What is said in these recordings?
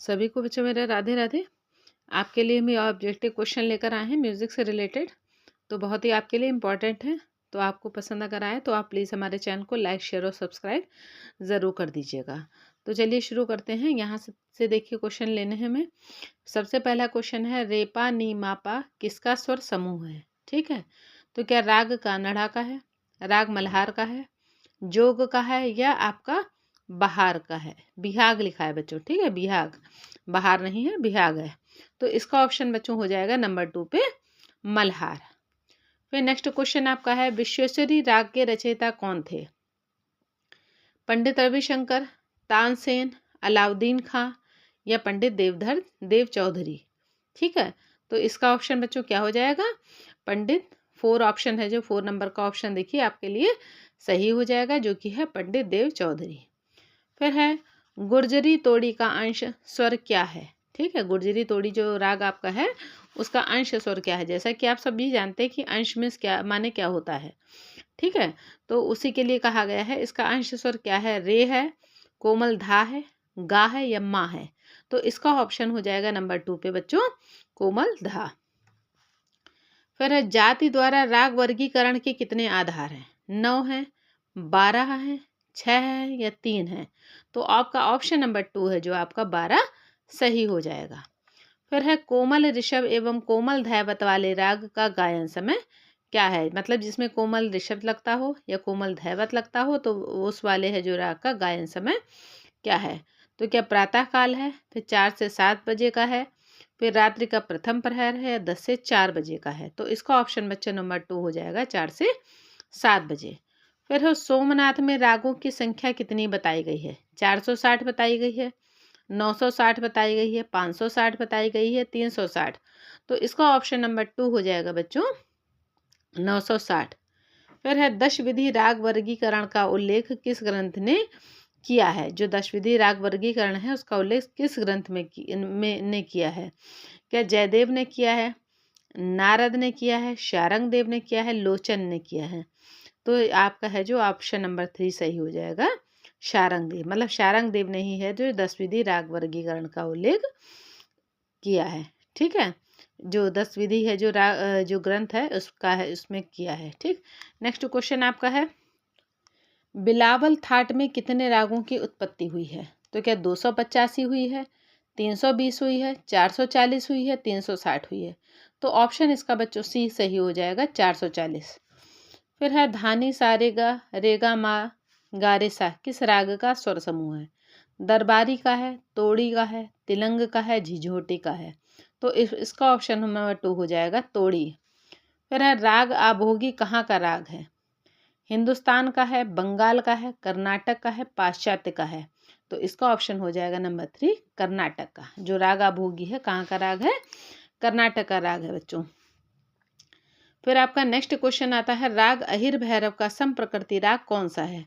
सभी को बच्चों मेरा राधे राधे। आपके लिए हम ऑब्जेक्टिव क्वेश्चन लेकर आए हैं म्यूज़िक से रिलेटेड, तो बहुत ही आपके लिए इम्पॉर्टेंट है। तो आपको पसंद अगर आए तो आप प्लीज़ हमारे चैनल को लाइक शेयर और सब्सक्राइब ज़रूर कर दीजिएगा। तो चलिए शुरू करते हैं। यहाँ से देखिए क्वेश्चन लेने हैं हमें। सबसे पहला क्वेश्चन है, रेपा नी मापा किसका स्वर समूह है? ठीक है, तो क्या राग कानड़ा का है, राग मल्हार का है, जोग का है, या आपका बहार का है? बिहाग लिखा है बच्चों, ठीक है, बिहाग, बहार नहीं है, बिहाग है। तो इसका ऑप्शन बच्चों हो जाएगा नंबर 2 पे मल्हार। फिर नेक्स्ट क्वेश्चन आपका है, विश्वेश्वरी राग के रचयिता कौन थे? पंडित रविशंकर, तानसेन, अलाउद्दीन खां, या पंडित देवधर देव चौधरी? ठीक है, तो इसका ऑप्शन बच्चों क्या हो जाएगा? पंडित, 4 ऑप्शन है, जो 4 नंबर का ऑप्शन देखिए आपके लिए सही हो जाएगा, जो कि है पंडित देव चौधरी। फिर है, गुर्जरी तोड़ी का अंश स्वर क्या है? ठीक है, गुर्जरी तोड़ी जो राग आपका है उसका अंश स्वर क्या है? जैसा कि आप सभी जानते हैं कि अंश में क्या माने क्या होता है, ठीक है, तो उसी के लिए कहा गया है। इसका अंश स्वर क्या है? रे है, कोमल धा है, गा है, या मा है? तो इसका ऑप्शन हो जाएगा नंबर 2 पे बच्चों कोमल धा। फिर है, जाति द्वारा राग वर्गीकरण के कितने आधार हैं? 9 हैं, 12 हैं, 6 है, या 3 है? तो आपका ऑप्शन नंबर 2 है जो आपका 12 सही हो जाएगा। फिर है, कोमल ऋषभ एवं कोमल धैवत वाले राग का गायन समय क्या है? मतलब जिसमें कोमल ऋषभ लगता हो या कोमल धैवत लगता हो, तो उस वाले है जो राग का गायन समय क्या है? तो क्या प्रातः काल है, फिर 4 से 7 बजे का है, फिर रात्रि का प्रथम प्रहर है, या 10 से 4 बजे का है? तो इसका ऑप्शन बच्चा नंबर 2 हो जाएगा 4 से 7 बजे। फिर है, सोमनाथ में रागों की संख्या कितनी बताई गई है? 460 बताई गई है, 960 बताई गई है, 560 बताई गई है, 360? तो इसका ऑप्शन नंबर 2 हो जाएगा बच्चों 960। फिर है, दश विधि राग वर्गीकरण का उल्लेख किस ग्रंथ ने किया है? जो दशविधि राग वर्गीकरण है उसका उल्लेख किस ग्रंथ ने किया है? क्या जयदेव ने किया है, नारद ने किया है, शारंग देव ने किया है, लोचन ने किया है? तो आपका है जो ऑप्शन नंबर 3 सही हो जाएगा, शारंग देव। मतलब शारंग देव ने ही है जो 10 विधि राग वर्गीकरण का उल्लेख किया है, ठीक है, जो 10 विधि है जो ग्रंथ है उसका है, उसमें किया है। ठीक, नेक्स्ट क्वेश्चन आपका है, बिलावल थाट में कितने रागों की उत्पत्ति हुई है? तो क्या 285 हुई है, 320 हुई है, 440 हुई है, 360 हुई है? तो ऑप्शन इसका बच्चों सी सही हो जाएगा, 440। फिर है, धानी सारेगा रेगा मा गारेसा किस राग का स्वर समूह है? दरबारी का है, तोड़ी का है, तिलंग का है, झिझोटी का है? तो इसका ऑप्शन नंबर 2 हो जाएगा तोड़ी। फिर है, राग आभोगी कहाँ का राग है? हिंदुस्तान का है, बंगाल का है, कर्नाटक का है, पाश्चात्य का है? तो इसका ऑप्शन हो जाएगा नंबर 3 कर्नाटक का। जो राग आभोगी है कहाँ का राग है? कर्नाटक का राग है बच्चों। फिर आपका नेक्स्ट क्वेश्चन आता है, राग अहिर भैरव का सम प्रकृति राग कौन सा है?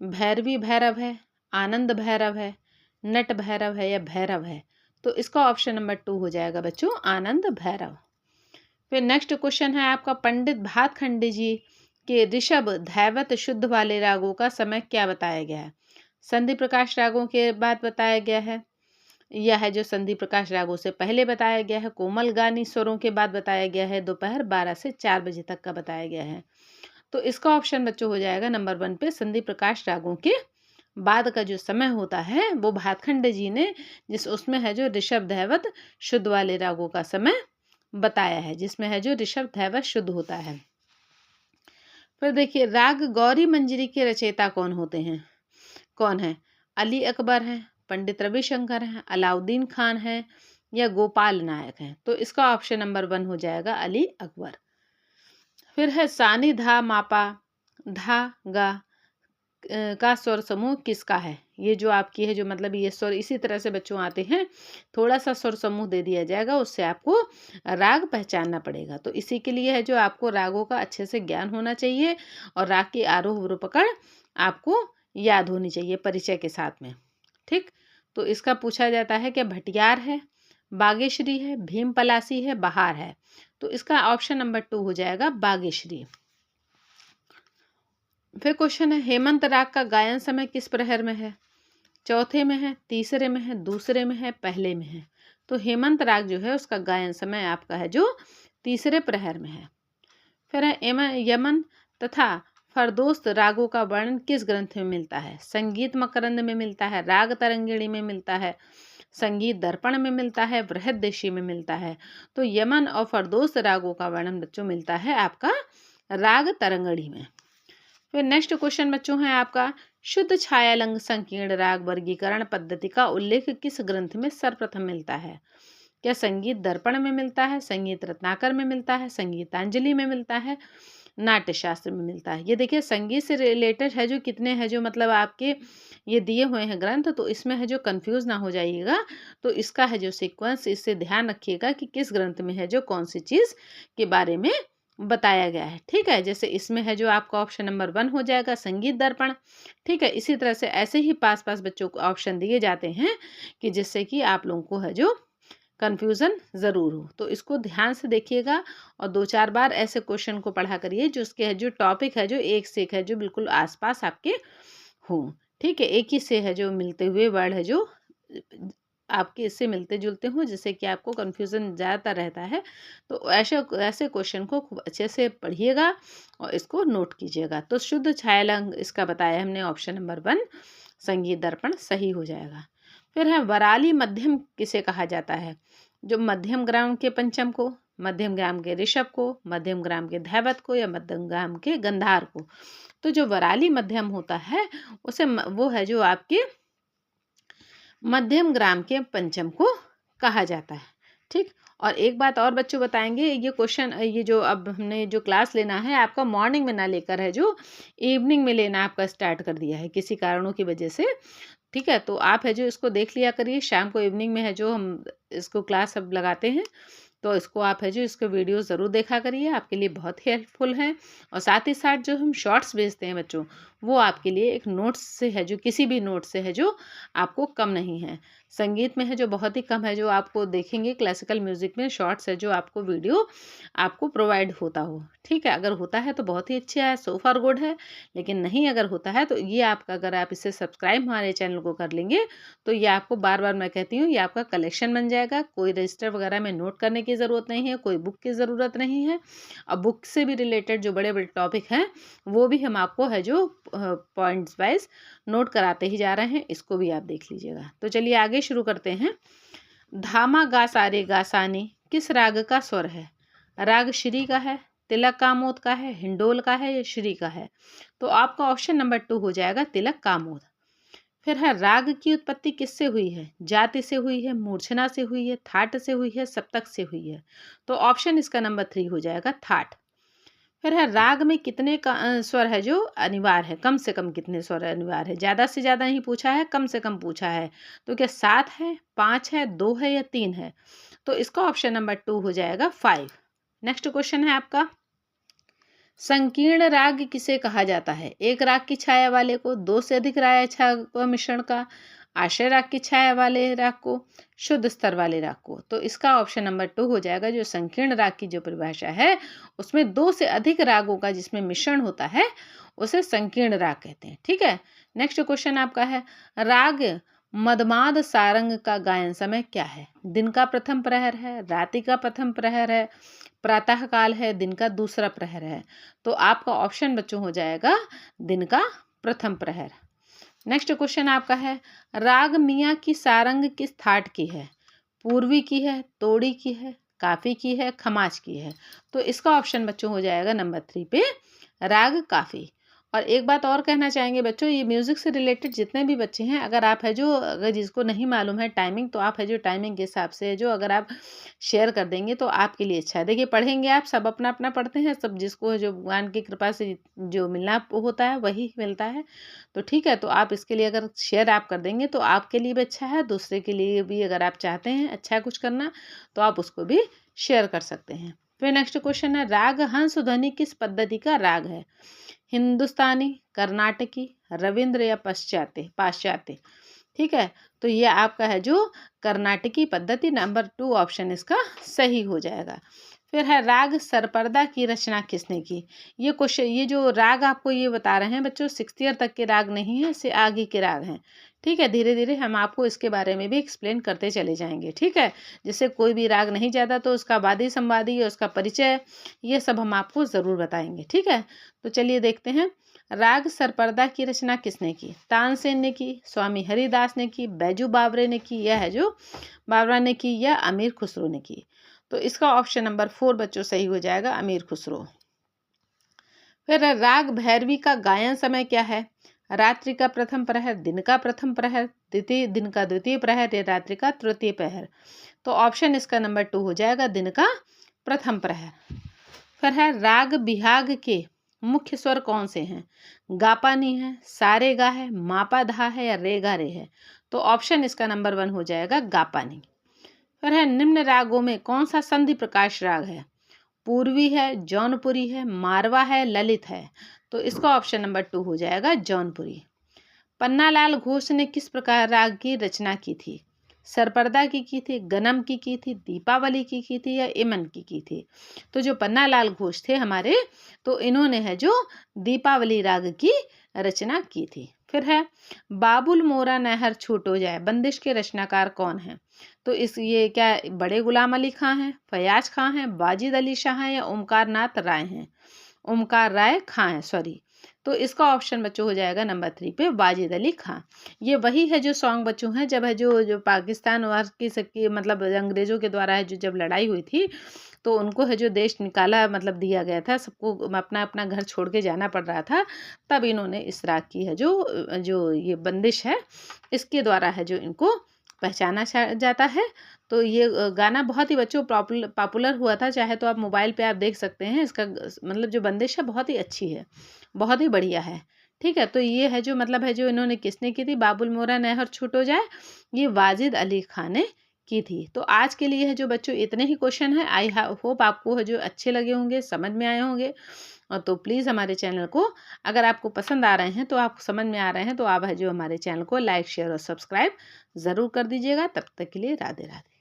भैरवी भैरव है, आनंद भैरव है, नट भैरव है, या भैरव है? तो इसका ऑप्शन नंबर 2 हो जाएगा बच्चों आनंद भैरव। फिर नेक्स्ट क्वेश्चन है आपका, पंडित भातखंडे जी के ऋषभ धैवत शुद्ध वाले रागों का समय क्या बताया गया है? संधि प्रकाश रागों के बाद बताया गया है, यह है जो संधि प्रकाश रागों से पहले बताया गया है, कोमल गानी स्वरों के बाद बताया गया है, दोपहर 12 से 4 बजे तक का बताया गया है? तो इसका ऑप्शन बच्चों हो जाएगा नंबर 1 पे संधि प्रकाश रागों के बाद का जो समय होता है वो भातखंडे जी ने जिस उसमें है जो ऋषभ धैवत शुद्ध वाले रागों का समय बताया है, जिसमें है जो ऋषभ धैवत शुद्ध होता है। फिर देखिए, राग गौरी मंजरी के रचयिता कौन होते हैं? कौन है? अली अकबर हैं, पंडित रविशंकर हैं, अलाउद्दीन खान हैं, या गोपाल नायक हैं? तो इसका ऑप्शन नंबर 1 हो जाएगा अली अकबर। फिर है, सानी धा मापा धा गा का स्वर समूह किसका है? ये जो आपकी है जो मतलब ये स्वर इसी तरह से बच्चों आते हैं, थोड़ा सा स्वर समूह दे दिया जाएगा, उससे आपको राग पहचानना पड़ेगा। तो इसी के लिए है जो आपको रागों का अच्छे से ज्ञान होना चाहिए और राग की आरोह अवरोह पकड़ आपको याद होनी चाहिए परिचय के साथ में। ठीक, तो इसका पूछा जाता है कि भटियार है, बागेश्वरी है, भीम पलासी है, बहार है? तो इसका ऑप्शन नंबर 2 हो जाएगा बागेश्वरी। फिर क्वेश्चन है, हेमंत राग का गायन समय किस प्रहर में है? चौथे में है, तीसरे में है, दूसरे में है, पहले में है। तो हेमंत राग जो है उसका गायन समय आपका है जो तीसरे प्रहर में है। फिर है यमन तथा फरदोस्त रागों का वर्णन किस ग्रंथ में मिलता है? संगीत मकरंद में मिलता है, राग तरंगिणी में मिलता है, संगीत दर्पण में मिलता है, बृहददेशी में मिलता है। तो यमन और फरदोस्त रागों का वर्णन बच्चों मिलता है आपका राग तरंगिणी में। फिर नेक्स्ट क्वेश्चन बच्चों है आपका, शुद्ध छायालंग संकीर्ण राग वर्गीकरण पद्धति का उल्लेख किस ग्रंथ में सर्वप्रथम मिलता है? क्या संगीत दर्पण में मिलता है, संगीत रत्नाकर में मिलता है, संगीतांजलि में मिलता है, नाट्य शास्त्र में मिलता है? ये देखिए संगीत से रिलेटेड है जो कितने हैं जो मतलब आपके ये दिए हुए हैं ग्रंथ, तो इसमें है जो कंफ्यूज ना हो जाइएगा। तो इसका है जो सीक्वेंस, इससे ध्यान रखिएगा कि किस ग्रंथ में है जो कौन सी चीज के बारे में बताया गया है। ठीक है, जैसे इसमें है जो आपका ऑप्शन नंबर 1 हो जाएगा संगीत दर्पण। ठीक है, इसी तरह से ऐसे ही पास पास बच्चों को ऑप्शन दिए जाते हैं कि जिससे कि आप लोगों को है जो कन्फ्यूज़न ज़रूर हो। तो इसको ध्यान से देखिएगा और 2-4 बार ऐसे क्वेश्चन को पढ़ा करिए जो उसके है जो टॉपिक है जो एक से एक है जो बिल्कुल आसपास आपके हों। ठीक है, एक ही से है जो मिलते हुए वर्ड है जो आपके इससे मिलते जुलते हों, जिससे कि आपको कन्फ्यूज़न ज़्यादातर रहता है। तो ऐसे ऐसे क्वेश्चन को खूब अच्छे से पढ़िएगा और इसको नोट कीजिएगा। तो शुद्ध छायालंग इसका बताया हमने ऑप्शन नंबर 1 संगीत दर्पण सही हो जाएगा। फिर है वराली मध्यम किसे कहा जाता है? जो मध्यम ग्राम के पंचम को, मध्यम ग्राम के ऋषभ को, मध्यम ग्राम के धैवत को या मध्यम ग्राम के गंधार को। तो जो वराली मध्यम होता है उसे वो है जो आपके मध्यम ग्राम के पंचम को कहा जाता है। ठीक, और एक बात और बच्चों बताएंगे, ये क्वेश्चन ये जो अब हमने जो क्लास लेना है आपका मॉर्निंग में ना लेकर है जो इवनिंग में लेना आपका स्टार्ट कर दिया है किसी कारणों की वजह से। ठीक है, तो आप है जो इसको देख लिया करिए, शाम को इवनिंग में है जो हम इसको क्लास अब लगाते हैं, तो इसको आप है जो इसके वीडियो ज़रूर देखा करिए, आपके लिए बहुत ही हेल्पफुल है। और साथ ही साथ जो हम शॉर्ट्स भेजते हैं बच्चों, वो आपके लिए एक नोट्स से है जो किसी भी नोट से है जो आपको कम नहीं है। संगीत में है जो बहुत ही कम है जो आपको देखेंगे, क्लासिकल म्यूज़िक में शॉर्ट्स है जो आपको वीडियो आपको प्रोवाइड होता हो। ठीक है, अगर होता है तो बहुत ही अच्छा है, सो फार गुड है। लेकिन नहीं अगर होता है तो ये आपका, अगर आप इसे सब्सक्राइब हमारे चैनल को कर लेंगे तो ये आपको बार बार मैं कहती हूँ ये आपका कलेक्शन बन जाएगा। कोई रजिस्टर वगैरह में नोट करने की ज़रूरत नहीं है, कोई बुक की ज़रूरत नहीं है। अब बुक से भी रिलेटेड जो बड़े बड़े टॉपिक हैं वो भी हम आपको है जो पॉइंट्स वाइज नोट कराते ही जा रहे हैं, इसको भी आप देख लीजिएगा। तो चलिए आगे शुरू करते हैं। धामा गा सारे गा सानी किस राग का स्वर है? राग श्री का है, तिलक कामोद का है, हिंडोल का है या श्री का है? तो आपका ऑप्शन नंबर 2 हो जाएगा तिलक कामोद। फिर है राग की उत्पत्ति किससे हुई है? जाति से हुई है, मूर्छना से हुई है, थाट से हुई है, सप्तक से हुई है? तो ऑप्शन इसका नंबर 3 हो जाएगा थाट। फिर है राग में कितने का स्वर है जो अनिवार्य है? कम से कम कितने स्वर अनिवार्य है? ज़्यादा से ज़्यादा नहीं पूछा है, कम से कम पूछा है। तो क्या 7 है, 5 है, 2 है या 3 है? तो इसका ऑप्शन नंबर 2 हो जाएगा 5। नेक्स्ट क्वेश्चन है आपका, संकीर्ण राग किसे कहा जाता है? एक राग की छाया वाले को, 2 से अधिक राग छाया मिश्रण का, आश्रय राग की छाया वाले राग को, शुद्ध स्तर वाले राग को। तो इसका ऑप्शन नंबर 2 हो जाएगा। जो संकीर्ण राग की जो परिभाषा है उसमें 2 से अधिक रागों का जिसमें मिश्रण होता है उसे संकीर्ण राग कहते हैं। ठीक है, नेक्स्ट क्वेश्चन आपका है, राग मदमाद सारंग का गायन समय क्या है? दिन का प्रथम प्रहर है, रात्रि का प्रथम प्रहर है, प्रातः काल है, दिन का दूसरा प्रहर है? तो आपका ऑप्शन बच्चों हो जाएगा दिन का प्रथम प्रहर। नेक्स्ट क्वेश्चन आपका है, राग मियाँ की सारंग किस थाट की है? पूर्वी की है, तोड़ी की है, काफी की है, खमाज की है? तो इसका ऑप्शन बच्चों हो जाएगा नंबर 3 पे राग काफी। और एक बात और कहना चाहेंगे बच्चों, ये म्यूज़िक से रिलेटेड जितने भी बच्चे हैं, अगर आप है जो अगर जिसको नहीं मालूम है टाइमिंग, तो आप है जो टाइमिंग के हिसाब से जो अगर आप शेयर कर देंगे तो आपके लिए अच्छा है। देखिए पढ़ेंगे आप, सब अपना अपना पढ़ते हैं, सब जिसको जो भगवान की कृपा से जो मिलना होता है वही मिलता है। तो ठीक है, तो आप इसके लिए अगर शेयर आप कर देंगे तो आपके लिए भी अच्छा है, दूसरे के लिए भी अगर आप चाहते हैं अच्छा कुछ करना तो आप उसको भी शेयर कर सकते हैं। फिर नेक्स्ट क्वेश्चन है, राग हंस ध्वनि किस पद्धति का राग है? हिंदुस्तानी, कर्नाटकी, रविंद्र या पाश्चात्य? ठीक है, तो ये आपका है जो कर्नाटकी पद्धति, नंबर 2 ऑप्शन इसका सही हो जाएगा। फिर है राग सरपर्दा की रचना किसने की? ये क्वेश्चन, ये जो राग आपको ये बता रहे हैं बच्चों 6th ईयर तक के राग नहीं है, इससे आगे के राग हैं। ठीक है, धीरे धीरे हम आपको इसके बारे में भी एक्सप्लेन करते चले जाएंगे। ठीक है, जिससे कोई भी राग नहीं जाता तो उसका वादी संवादी, उसका परिचय, ये सब हम आपको ज़रूर बताएंगे। ठीक है, तो चलिए देखते हैं। राग सरपर्दा की रचना किसने की? तानसेन ने की, स्वामी हरिदास ने की, बैजू बावरे ने की, यह है जो बावरा ने की, या अमीर खुसरो ने की? तो इसका ऑप्शन नंबर 4 बच्चों सही हो जाएगा, अमीर खुसरो। फिर राग भैरवी का गायन समय क्या है? रात्रि का प्रथम प्रहर, दिन का प्रथम प्रहर, द्वितीय दिन का द्वितीय प्रहर, या रात्रि का तृतीय प्रहर? तो ऑप्शन इसका नंबर 2 हो जाएगा, दिन का प्रथम प्रहर। फिर है राग बिहाग के मुख्य स्वर कौन से हैं? गापानी है, सारेगा है, मापाधा है, या रेगा रे है? तो ऑप्शन इसका नंबर 1 हो जाएगा, गापानी। फिर है निम्न रागों में कौन सा संधि प्रकाश राग है? पूर्वी है, जौनपुरी है, मारवा है, ललित है? तो इसका ऑप्शन नंबर 2 हो जाएगा, जौनपुरी। पन्नालाल घोष ने किस प्रकार राग की रचना की थी? सरपर्दा की थी, गनम की थी, दीपावली की थी, या इमन की थी? तो जो पन्नालाल घोष थे हमारे, तो इन्होंने है जो दीपावली राग की रचना की थी। फिर है बाबुल मोरा नहर छूटो जाए, बंदिश के रचनाकार कौन है? तो ये क्या बड़े गुलाम अली खां हैं, फयाज खां हैं, वाजिद अली शाह हैं, या ओमकार नाथ राय हैं? ओमकार राय खां है, सॉरी। तो इसका ऑप्शन बच्चों हो जाएगा नंबर 3 पे, वाजिद अली खां। ये वही है जो सॉन्ग बच्चों है जब है जो पाकिस्तान और की सबकी मतलब अंग्रेजों के द्वारा है जो जब लड़ाई हुई थी, तो उनको है जो देश निकाला मतलब दिया गया था, सबको अपना अपना घर छोड़ के जाना पड़ रहा था, तब इन्होंने इस राग की है जो ये बंदिश है, इसके द्वारा है जो इनको पहचाना जाता है। तो ये गाना बहुत ही बच्चों पॉपुलर हुआ था, चाहे तो आप मोबाइल पे आप देख सकते हैं। इसका मतलब जो बंदिश है बहुत ही अच्छी है, बहुत ही बढ़िया है। ठीक है, तो ये है जो मतलब है जो इन्होंने किसने की थी? बाबुल मोरा नहर छूटो जाए, ये वाजिद अली खान ने की थी। तो आज के लिए है जो बच्चों इतने ही क्वेश्चन हैं। आई होप आपको है जो अच्छे लगे होंगे, समझ में आए होंगे। और तो प्लीज़ हमारे चैनल को, अगर आपको पसंद आ रहे हैं, तो आप समझ में आ रहे हैं, तो आप है जो हमारे चैनल को लाइक शेयर और सब्सक्राइब ज़रूर कर दीजिएगा। तब तक के लिए राधे राधे।